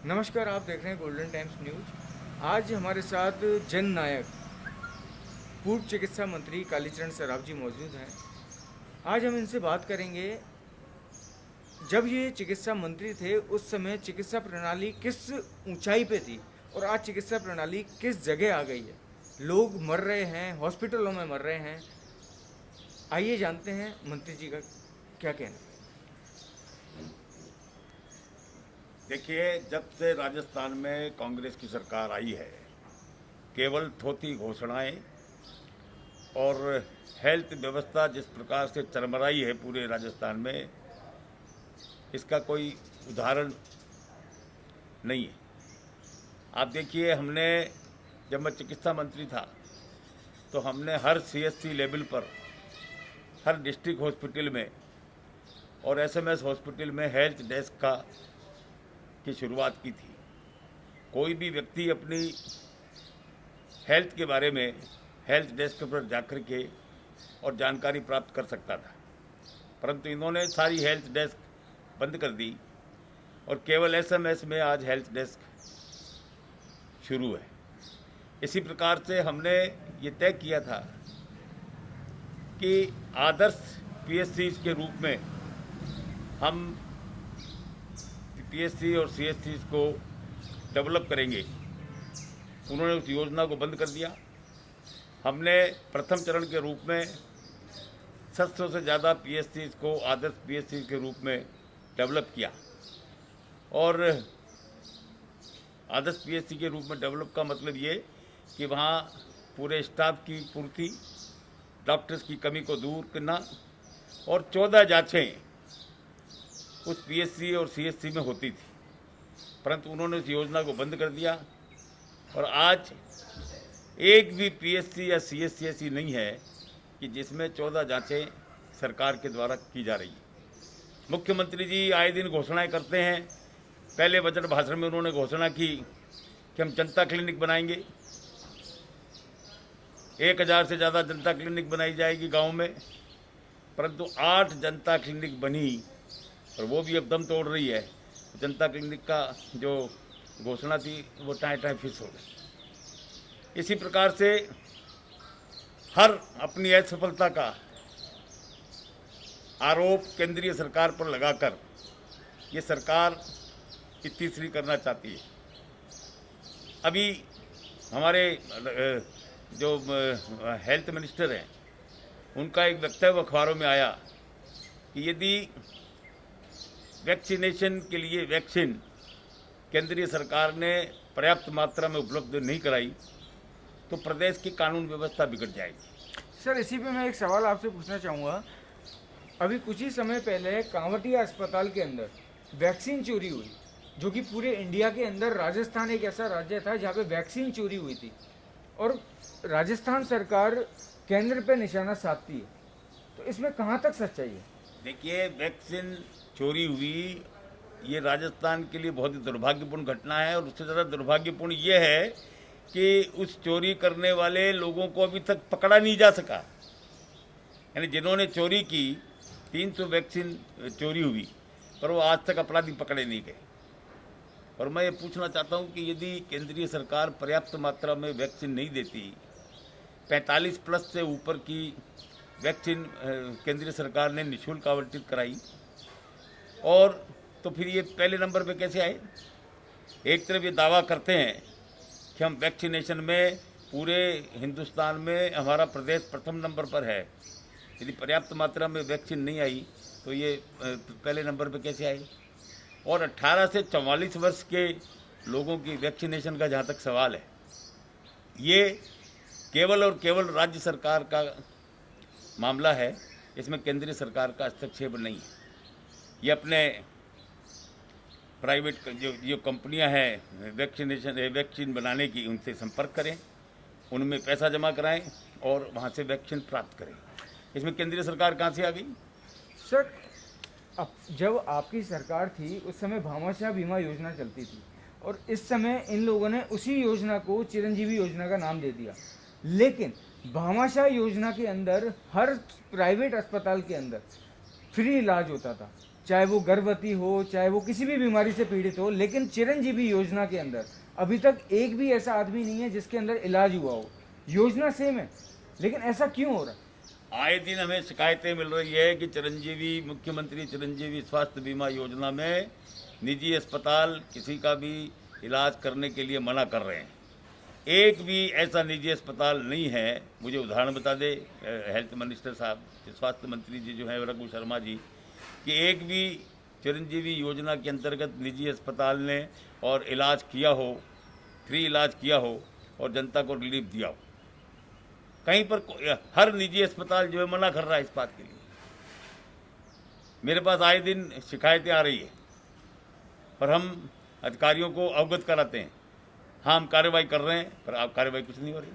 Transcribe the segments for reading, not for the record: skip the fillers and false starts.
नमस्कार, आप देख रहे हैं गोल्डन टाइम्स न्यूज। आज हमारे साथ जन नायक पूर्व चिकित्सा मंत्री कालीचरण सराफ जी मौजूद हैं। आज हम इनसे बात करेंगे, जब ये चिकित्सा मंत्री थे उस समय चिकित्सा प्रणाली किस ऊंचाई पे थी और आज चिकित्सा प्रणाली किस जगह आ गई है। लोग मर रहे हैं, हॉस्पिटलों में मर रहे हैं। आइए जानते हैं मंत्री जी का क्या कहना है। देखिए, जब से राजस्थान में कांग्रेस की सरकार आई है, केवल थोथी घोषणाएं और हेल्थ व्यवस्था जिस प्रकार से चरमराई है पूरे राजस्थान में, इसका कोई उदाहरण नहीं है। आप देखिए, जब मैं चिकित्सा मंत्री था तो हमने हर सीएचसी लेवल पर, हर डिस्ट्रिक्ट हॉस्पिटल में और एसएमएस हॉस्पिटल में हेल्थ डेस्क की शुरुआत की थी। कोई भी व्यक्ति अपनी हेल्थ के बारे में हेल्थ डेस्क पर जाकर के और जानकारी प्राप्त कर सकता था, परंतु इन्होंने सारी हेल्थ डेस्क बंद कर दी और केवल एसएमएस में आज हेल्थ डेस्क शुरू है। इसी प्रकार से हमने ये तय किया था कि आदर्श पीएचसी के रूप में हम पीएचसी और सीएचसी को डेवलप करेंगे। उन्होंने उस योजना को बंद कर दिया। हमने प्रथम चरण के रूप में 700 से ज़्यादा पीएचसी को आदर्श पीएचसी के रूप में डेवलप किया और आदर्श पीएचसी के रूप में डेवलप का मतलब ये कि वहाँ पूरे स्टाफ की पूर्ति, डॉक्टर्स की कमी को दूर करना और 14 जाँचें उस पीएचसी और सीएचसी में होती थी, परंतु उन्होंने उस योजना को बंद कर दिया और आज एक भी पीएचसी या सीएचसी ऐसी नहीं है कि जिसमें 14 जांचें सरकार के द्वारा की जा रही है। मुख्यमंत्री जी आए दिन घोषणाएं करते हैं। पहले बजट भाषण में उन्होंने घोषणा की कि हम जनता क्लिनिक बनाएंगे, 1000 से ज़्यादा जनता क्लिनिक बनाई जाएगी गाँव में, परंतु 8 जनता क्लिनिक बनी और वो भी अब दम तोड़ रही है। जनता क्लिनिक का जो घोषणा थी वो टाइम टाइम फिक्स हो गई। इसी प्रकार से हर अपनी असफलता का आरोप केंद्रीय सरकार पर लगाकर ये सरकार तीसरी करना चाहती है। अभी हमारे जो हेल्थ मिनिस्टर हैं, उनका एक वक्तव्य अखबारों में आया कि यदि वैक्सीनेशन के लिए वैक्सीन केंद्रीय सरकार ने पर्याप्त मात्रा में उपलब्ध नहीं कराई तो प्रदेश की कानून व्यवस्था बिगड़ जाएगी। सर, इसी पे मैं एक सवाल आपसे पूछना चाहूँगा। अभी कुछ ही समय पहले कांवटिया अस्पताल के अंदर वैक्सीन चोरी हुई, जो कि पूरे इंडिया के अंदर राजस्थान एक ऐसा राज्य था जहाँ पे वैक्सीन चोरी हुई थी और राजस्थान सरकार केंद्र पे निशाना साधती है, तो इसमें कहाँ तक सच्चाई है? देखिए, वैक्सीन चोरी हुई, ये राजस्थान के लिए बहुत ही दुर्भाग्यपूर्ण घटना है और उससे ज़्यादा दुर्भाग्यपूर्ण ये है कि उस चोरी करने वाले लोगों को अभी तक पकड़ा नहीं जा सका। यानी जिन्होंने चोरी की, 300 वैक्सीन चोरी हुई, पर वो आज तक अपराधी पकड़े नहीं गए। और मैं ये पूछना चाहता हूँ कि यदि केंद्रीय सरकार पर्याप्त मात्रा में वैक्सीन नहीं देती, 45 प्लस से ऊपर की वैक्सीन केंद्रीय सरकार ने निःशुल्क आवंटित कराई, और तो फिर ये पहले नंबर पे कैसे आए? एक तरफ ये दावा करते हैं कि हम वैक्सीनेशन में पूरे हिंदुस्तान में हमारा प्रदेश प्रथम नंबर पर है, यदि पर्याप्त मात्रा में वैक्सीन नहीं आई तो ये पहले नंबर पे कैसे आए? और 18 से 44 वर्ष के लोगों की वैक्सीनेशन का जहाँ तक सवाल है, ये केवल और केवल राज्य सरकार का मामला है, इसमें केंद्रीय सरकार का हस्तक्षेप नहीं है। ये अपने प्राइवेट जो कंपनियां हैं वैक्सीन बनाने की, उनसे संपर्क करें, उनमें पैसा जमा कराएं और वहां से वैक्सीन प्राप्त करें। इसमें केंद्रीय सरकार कहां से आ गई? सर, अब जब आपकी सरकार थी उस समय भामाशाह बीमा योजना चलती थी और इस समय इन लोगों ने उसी योजना को चिरंजीवी योजना का नाम दे दिया, लेकिन भामाशाह योजना के अंदर हर प्राइवेट अस्पताल के अंदर फ्री इलाज होता था। चाहे वो गर्भवती हो, चाहे वो किसी भी बीमारी से पीड़ित हो, लेकिन चिरंजीवी योजना के अंदर अभी तक एक भी ऐसा आदमी नहीं है जिसके अंदर इलाज हुआ हो। योजना सेम है, लेकिन ऐसा क्यों हो रहा है? आए दिन हमें शिकायतें मिल रही है कि चिरंजीवी मुख्यमंत्री चिरंजीवी स्वास्थ्य बीमा योजना में निजी अस्पताल किसी का भी इलाज करने के लिए मना कर रहे हैं। एक भी ऐसा निजी अस्पताल नहीं है। मुझे उदाहरण बता दे हेल्थ मिनिस्टर साहब, स्वास्थ्य मंत्री जी जो हैं रघु शर्मा जी, कि एक भी चिरंजीवी योजना के अंतर्गत निजी अस्पताल ने और इलाज किया हो, फ्री इलाज किया हो और जनता को रिलीफ दिया हो। कहीं पर हर निजी अस्पताल जो है मना कर रहा है इस बात के लिए। मेरे पास आए दिन शिकायतें आ रही है और हम अधिकारियों को अवगत कराते हैं। हाँ, हम कार्रवाई कर रहे हैं, पर आप कार्रवाई कुछ नहीं हो रही।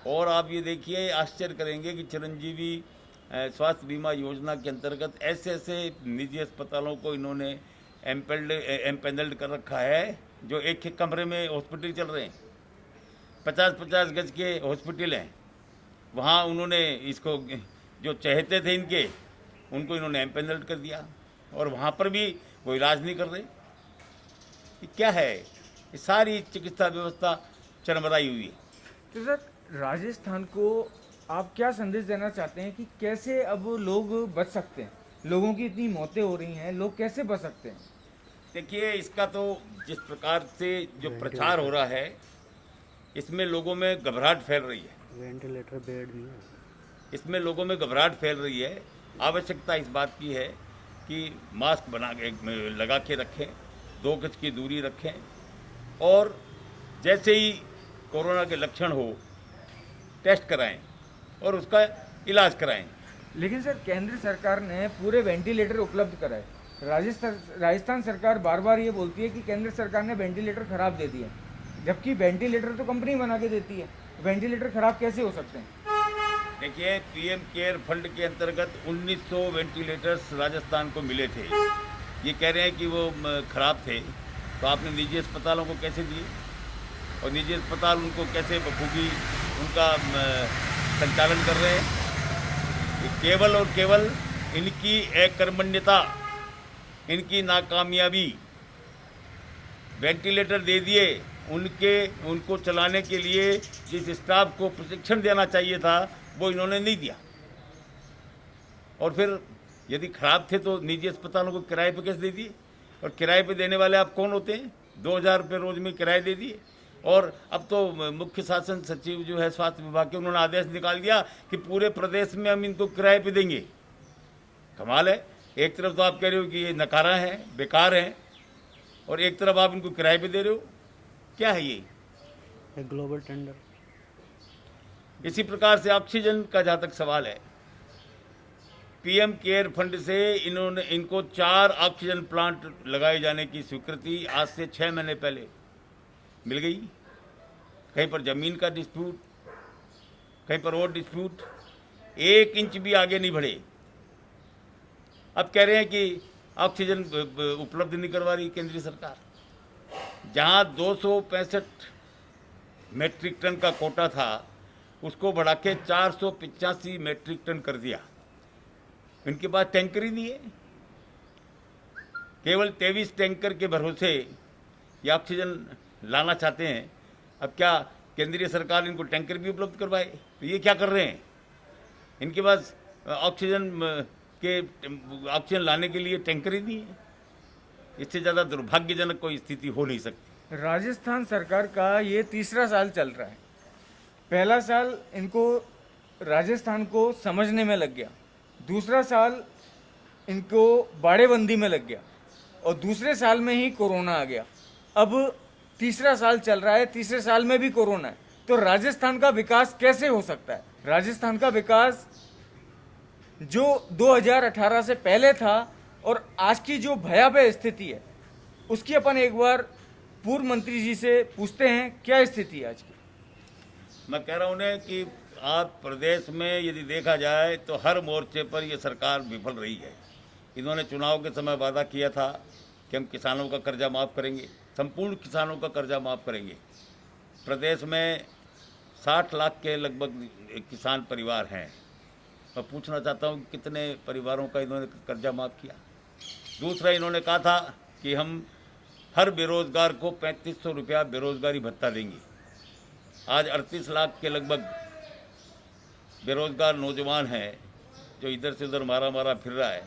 और आप ये देखिए, आश्चर्य करेंगे कि चिरंजीवी स्वास्थ्य बीमा योजना के अंतर्गत ऐसे ऐसे निजी अस्पतालों को इन्होंने एम्पेनल्ड कर रखा है जो एक एक कमरे में हॉस्पिटल चल रहे हैं। 50-50 गज के हॉस्पिटल हैं, वहाँ उन्होंने इसको जो चाहते थे इनके, उनको इन्होंने एम्पेनल्ड कर दिया और वहाँ पर भी वो इलाज नहीं कर रहे। ये क्या है? ये सारी चिकित्सा व्यवस्था चरमराई हुई है। तो सर, राजस्थान को आप क्या संदेश देना चाहते हैं कि कैसे अब लोग बच सकते हैं? लोगों की इतनी मौतें हो रही हैं, लोग कैसे बच सकते हैं? देखिए, इसका तो जिस प्रकार से जो प्रचार हो रहा है, इसमें लोगों में घबराहट फैल रही है। वेंटिलेटर बेड भी है। इसमें लोगों में घबराहट फैल रही है। आवश्यकता इस बात की है कि मास्क बना के लगा के रखें, 2 गज की दूरी रखें और जैसे ही कोरोना के लक्षण हो टेस्ट कराएं और उसका इलाज कराएं। लेकिन सर, केंद्र सरकार ने पूरे वेंटिलेटर उपलब्ध कराए। राजस्थान सरकार बार बार ये बोलती है कि केंद्र सरकार ने वेंटिलेटर खराब दे दिए, जबकि वेंटिलेटर तो कंपनी बना के देती है। वेंटिलेटर खराब कैसे हो सकते हैं? देखिए, पीएम केयर फंड के अंतर्गत 1900 वेंटिलेटर्स राजस्थान को मिले थे। ये कह रहे हैं कि वो खराब थे, तो आपने निजी अस्पतालों को कैसे दिए? और निजी अस्पताल उनको कैसे बखूबी उनका संचालन कर रहे हैं? केवल और केवल इनकी अकर्मण्यता, इनकी नाकामयाबी। वेंटिलेटर दे दिए, उनको चलाने के लिए जिस स्टाफ को प्रशिक्षण देना चाहिए था वो इन्होंने नहीं दिया। और फिर यदि खराब थे तो निजी अस्पतालों को किराए पे कैसे दे दिए? और किराए पे देने वाले आप कौन होते हैं? 2000 रुपये रोज में किराए दे दिए। और अब तो मुख्य शासन सचिव जो है स्वास्थ्य विभाग के, उन्होंने आदेश निकाल दिया कि पूरे प्रदेश में हम इनको किराए पे देंगे। कमाल है, एक तरफ तो आप कह रहे हो कि ये नकारा है, बेकार है, और एक तरफ आप इनको किराए पे दे रहे हो। क्या है ये? Global tender. इसी प्रकार से ऑक्सीजन का जहाँ तक सवाल है, पीएम केयर फंड से इनको 4 ऑक्सीजन प्लांट लगाए जाने की स्वीकृति आज से 6 महीने पहले मिल गई। कहीं पर जमीन का डिस्प्यूट, कहीं पर और डिस्प्यूट, 1 इंच भी आगे नहीं बढ़े। अब कह रहे हैं कि ऑक्सीजन उपलब्ध नहीं करवा रही केंद्रीय सरकार। जहां 265 मेट्रिक टन का कोटा था, उसको बढ़ा के 485 मेट्रिक टन कर दिया। इनके पास टैंकर ही नहीं है। केवल 23 टैंकर के भरोसे ये ऑक्सीजन लाना चाहते हैं। अब क्या केंद्रीय सरकार इनको टैंकर भी उपलब्ध करवाए? तो ये क्या कर रहे हैं? इनके पास ऑक्सीजन लाने के लिए टैंकर ही नहीं है। इससे ज़्यादा दुर्भाग्यजनक कोई स्थिति हो नहीं सकती। राजस्थान सरकार का ये तीसरा साल चल रहा है। पहला साल इनको राजस्थान को समझने में लग गया, दूसरा साल इनको बाड़ेबंदी में लग गया और दूसरे साल में ही कोरोना आ गया। अब तीसरा साल चल रहा है, तीसरे साल में भी कोरोना है। तो राजस्थान का विकास कैसे हो सकता है? राजस्थान का विकास जो 2018 से पहले था और आज की जो भयावह स्थिति है, उसकी अपन एक बार पूर्व मंत्री जी से पूछते हैं, क्या स्थिति है आज की? मैं कह रहा हूँ उन्हें कि आप प्रदेश में यदि देखा जाए तो हर मोर्चे पर ये सरकार विफल रही है। इन्होंने चुनाव के समय वादा किया था कि हम किसानों का कर्जा माफ़ करेंगे, संपूर्ण किसानों का कर्जा माफ़ करेंगे। प्रदेश में 60 लाख के लगभग किसान परिवार हैं। मैं पूछना चाहता हूँ कितने परिवारों का इन्होंने कर्जा माफ़ किया? दूसरा इन्होंने कहा था कि हम हर बेरोजगार को 3500 रुपया बेरोजगारी भत्ता देंगे। आज 38 लाख के लगभग बेरोजगार नौजवान हैं जो इधर से उधर मारा मारा फिर रहा है,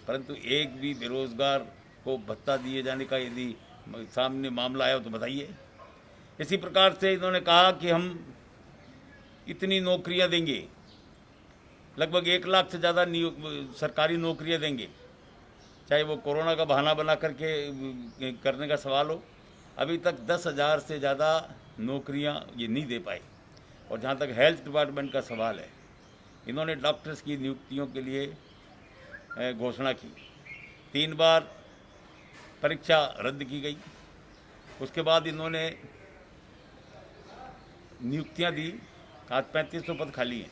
परंतु एक भी बेरोजगार को भत्ता दिए जाने का यदि सामने मामला आया हो तो बताइए। इसी प्रकार से इन्होंने कहा कि हम इतनी नौकरियां देंगे, लगभग 1 लाख से ज़्यादा सरकारी नौकरियां देंगे, चाहे वो कोरोना का बहाना बना करके करने का सवाल हो। अभी तक 10,000 से ज़्यादा नौकरियां ये नहीं दे पाए। और जहाँ तक हेल्थ डिपार्टमेंट का सवाल है, इन्होंने डॉक्टर्स की नियुक्तियों के लिए घोषणा की। 3 बार परीक्षा रद्द की गई, उसके बाद इन्होंने नियुक्तियां दी। आज 3500 पद खाली हैं।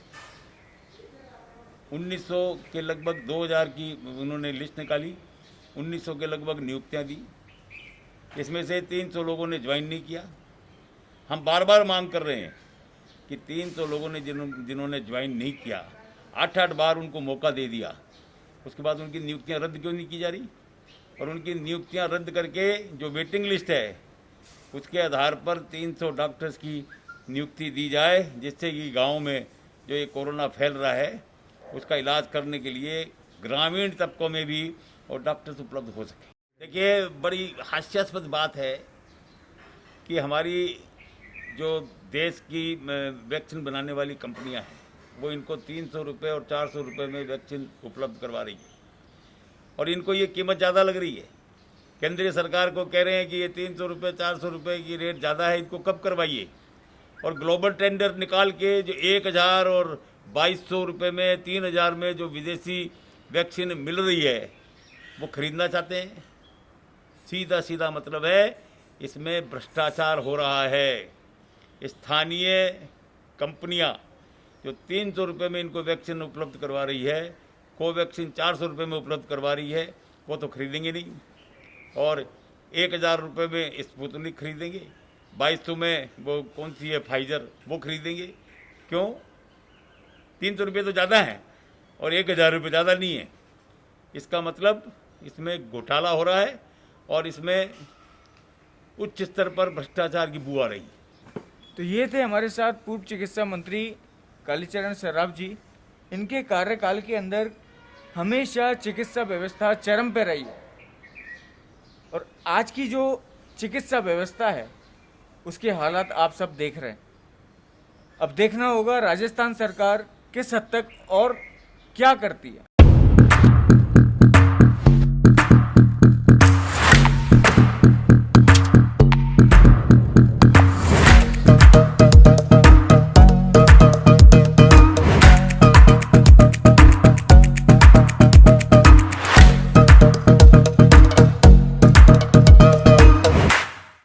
1900 के लगभग 2000 की उन्होंने लिस्ट निकाली, 1900 के लगभग नियुक्तियां दी। इसमें से 300 लोगों ने ज्वाइन नहीं किया। हम बार बार मांग कर रहे हैं कि 300 लोगों ने जिन्होंने ज्वाइन नहीं किया, 8-8 बार उनको मौका दे दिया, उसके बाद उनकी नियुक्तियां रद्द क्यों नहीं की जा रही? और उनकी नियुक्तियां रद्द करके जो वेटिंग लिस्ट है उसके आधार पर 300 डॉक्टर्स की नियुक्ति दी जाए, जिससे कि गाँव में जो ये कोरोना फैल रहा है उसका इलाज करने के लिए ग्रामीण तबकों में भी और डॉक्टर्स उपलब्ध हो सके। देखिए, बड़ी हास्यास्पद बात है कि हमारी जो देश की वैक्सीन बनाने वाली कंपनियां हैं वो इनको 300 रुपये और 400 रुपये में वैक्सीन उपलब्ध करवा रही है और इनको ये कीमत ज़्यादा लग रही है। केंद्रीय सरकार को कह रहे हैं कि ये 300 रुपये 400 रुपये की रेट ज़्यादा है, इनको कब करवाइए। और ग्लोबल टेंडर निकाल के जो 1000 और 2200 रुपये में 3000 में जो विदेशी वैक्सीन मिल रही है वो खरीदना चाहते हैं। सीधा सीधा मतलब है इसमें भ्रष्टाचार हो रहा है। स्थानीय कंपनियां जो 300 रुपये में इनको वैक्सीन उपलब्ध करवा रही है, कोवैक्सीन 400 रुपये में उपलब्ध करवा रही है, वो तो खरीदेंगे नहीं। और 1000 रुपये में स्पुतनिक खरीदेंगे, 2200 में वो कौन सी है फाइजर, वो खरीदेंगे। क्यों? 300 रुपये तो ज़्यादा हैं और 1000 रुपये ज़्यादा नहीं है। इसका मतलब इसमें घोटाला हो रहा है और इसमें उच्च स्तर पर भ्रष्टाचार की बू आ रही है। तो ये थे हमारे साथ पूर्व चिकित्सा मंत्री कालीचरण सर्राफ जी। इनके कार्यकाल के अंदर हमेशा चिकित्सा व्यवस्था चरम पे रही और आज की जो चिकित्सा व्यवस्था है उसके हालात आप सब देख रहे हैं। अब देखना होगा राजस्थान सरकार किस हद तक और क्या करती है।